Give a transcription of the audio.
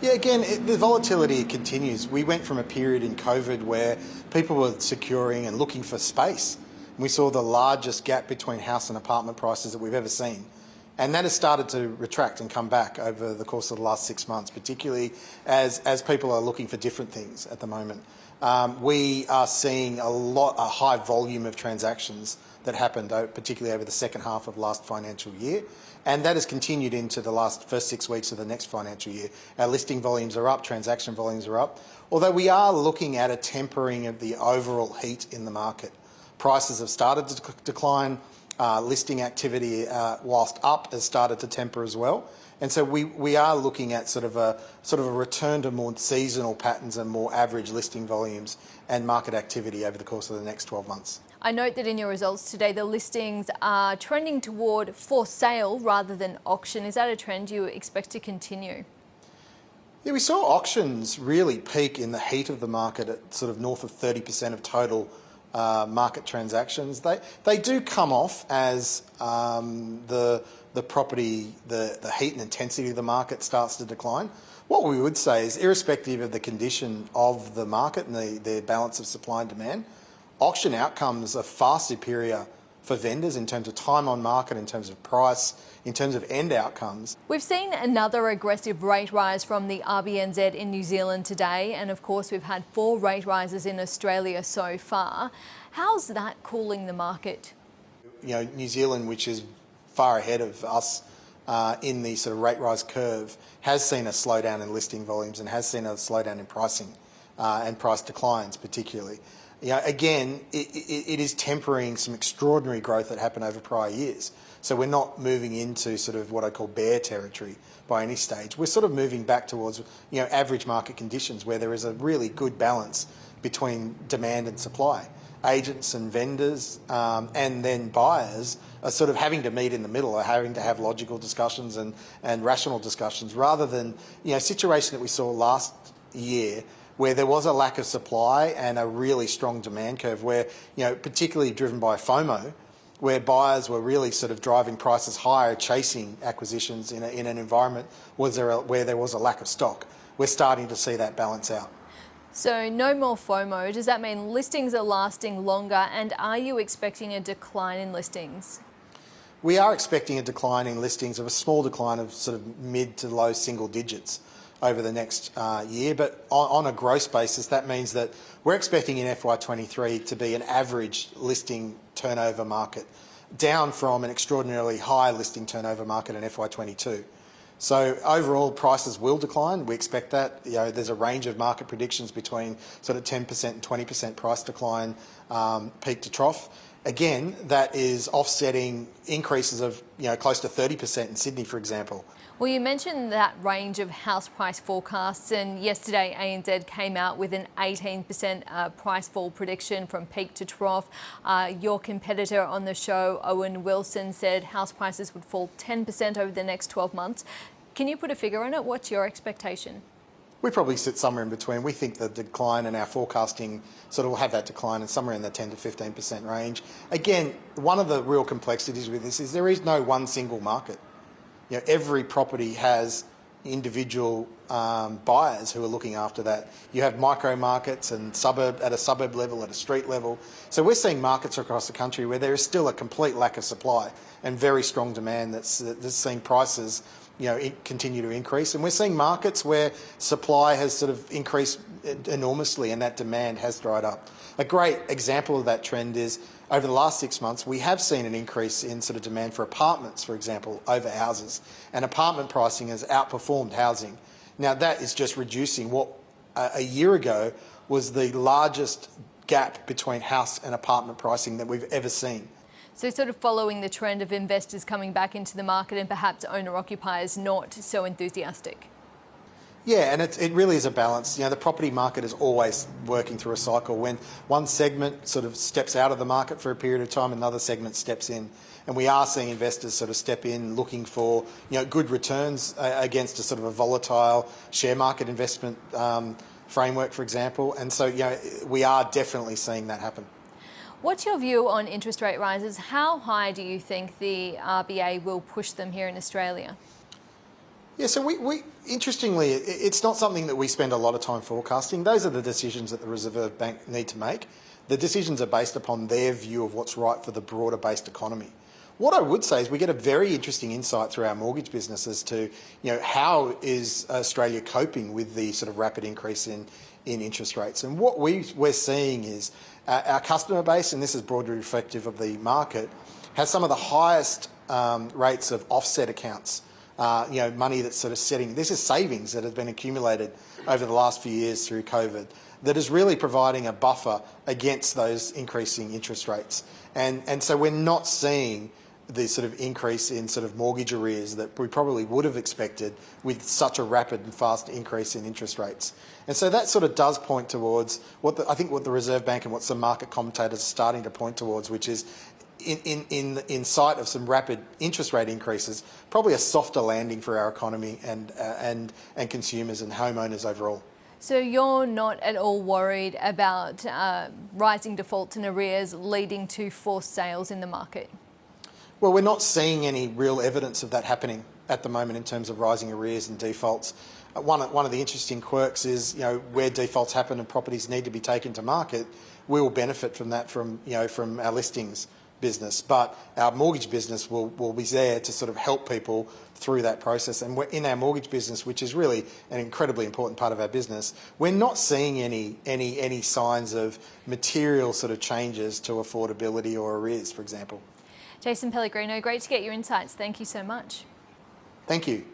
Yeah, again, the volatility continues. We went from a period in COVID where people were securing and looking for space. We saw the largest gap between house and apartment prices that we've ever seen. And that has started to retract and come back over the course of the last 6 months, particularly as people are looking for different things at the moment. We are seeing a high volume of transactions that happened, particularly over the second half of last financial year. And that has continued into the first 6 weeks of the next financial year. Our listing volumes are up, transaction volumes are up, although we are looking at a tempering of the overall heat in the market. Prices have started to decline. Listing activity, whilst up, has started to temper as well. And so we are looking at sort of a return to more seasonal patterns and more average listing volumes and market activity over the course of the next 12 months. I note that in your results today, the listings are trending toward for sale rather than auction. Is that a trend you expect to continue? Yeah, we saw auctions really peak in the heat of the market at sort of north of 30% of total market transactions. They do come off as the heat and intensity of the market starts to decline. What we would say is, irrespective of the condition of the market and the balance of supply and demand, auction outcomes are far superior for vendors in terms of time on market, in terms of price, in terms of end outcomes. We've seen another aggressive rate rise from the RBNZ in New Zealand today, and of course we've had 4 rate rises in Australia so far. How's that cooling the market? You know, New Zealand, which is far ahead of us in the sort of rate rise curve, has seen a slowdown in listing volumes and has seen a slowdown in pricing and price declines particularly. You know, again, it is tempering some extraordinary growth that happened over prior years. So we're not moving into sort of what I call bear territory by any stage. We're sort of moving back towards, you know, average market conditions where there is a really good balance between demand and supply. Agents and vendors and then buyers are sort of having to meet in the middle, are having to have logical discussions and rational discussions, rather than, you know, a situation that we saw last year where there was a lack of supply and a really strong demand curve where, you know, particularly driven by FOMO, where buyers were really sort of driving prices higher, chasing acquisitions in an environment where there was a lack of stock. We're starting to see that balance out. So no more FOMO. Does that mean listings are lasting longer, and are you expecting a decline in listings? We are expecting a decline in listings, of a small decline of sort of mid to low single digits over the next year, but on a gross basis that means that we're expecting in FY23 to be an average listing turnover market, down from an extraordinarily high listing turnover market in FY22. So overall prices will decline. We expect that. You know, there's a range of market predictions between sort of 10% and 20% price decline peak to trough. Again, that is offsetting increases of, you know, close to 30% in Sydney, for example. Well, you mentioned that range of house price forecasts, and yesterday ANZ came out with an 18% price fall prediction from peak to trough. Your competitor on the show, Owen Wilson, said house prices would fall 10% over the next 12 months. Can you put a figure on it? What's your expectation? We probably sit somewhere in between. We think the decline in our forecasting sort of will have that decline in somewhere in the 10 to 15% range. Again, one of the real complexities with this is there is no one single market. You know, every property has individual buyers who are looking after that. You have micro markets and at a suburb level, at a street level. So we're seeing markets across the country where there is still a complete lack of supply and very strong demand that's seeing prices, you know, continue to increase. And we're seeing markets where supply has sort of increased enormously and that demand has dried up. A great example of that trend is over the last 6 months, we have seen an increase in sort of demand for apartments, for example, over houses. And apartment pricing has outperformed housing. Now that is just reducing what a year ago was the largest gap between house and apartment pricing that we've ever seen. So sort of following the trend of investors coming back into the market and perhaps owner-occupiers not so enthusiastic. Yeah, and it really is a balance. You know, the property market is always working through a cycle. When one segment sort of steps out of the market for a period of time, another segment steps in. And we are seeing investors sort of step in looking for, you know, good returns against a sort of a volatile share market investment framework, for example. And so, you know, we are definitely seeing that happen. What's your view on interest rate rises? How high do you think the RBA will push them here in Australia? Yeah, so we interestingly, it's not something that we spend a lot of time forecasting. Those are the decisions that the Reserve Bank need to make. The decisions are based upon their view of what's right for the broader based economy. What I would say is we get a very interesting insight through our mortgage business as to, how is Australia coping with the sort of rapid increase in interest rates. And what we're seeing is our customer base, and this is broadly reflective of the market, has some of the highest rates of offset accounts. Money that's sort of sitting. This is savings that has been accumulated over the last few years through COVID that is really providing a buffer against those increasing interest rates. And so we're not seeing the sort of increase in sort of mortgage arrears that we probably would have expected with such a rapid and fast increase in interest rates. And so that sort of does point towards what the Reserve Bank and what some market commentators are starting to point towards, which is in sight of some rapid interest rate increases, probably a softer landing for our economy and consumers and homeowners overall. So you're not at all worried about rising defaults and arrears leading to forced sales in the market? Well, we're not seeing any real evidence of that happening at the moment in terms of rising arrears and defaults. One of the interesting quirks is, where defaults happen and properties need to be taken to market, we will benefit from that from our listings business, but our mortgage business will be there to sort of help people through that process. And we're in our mortgage business, which is really an incredibly important part of our business, we're not seeing any signs of material sort of changes to affordability or arrears, for example. Jason Pellegrino, great to get your insights. Thank you so much. Thank you.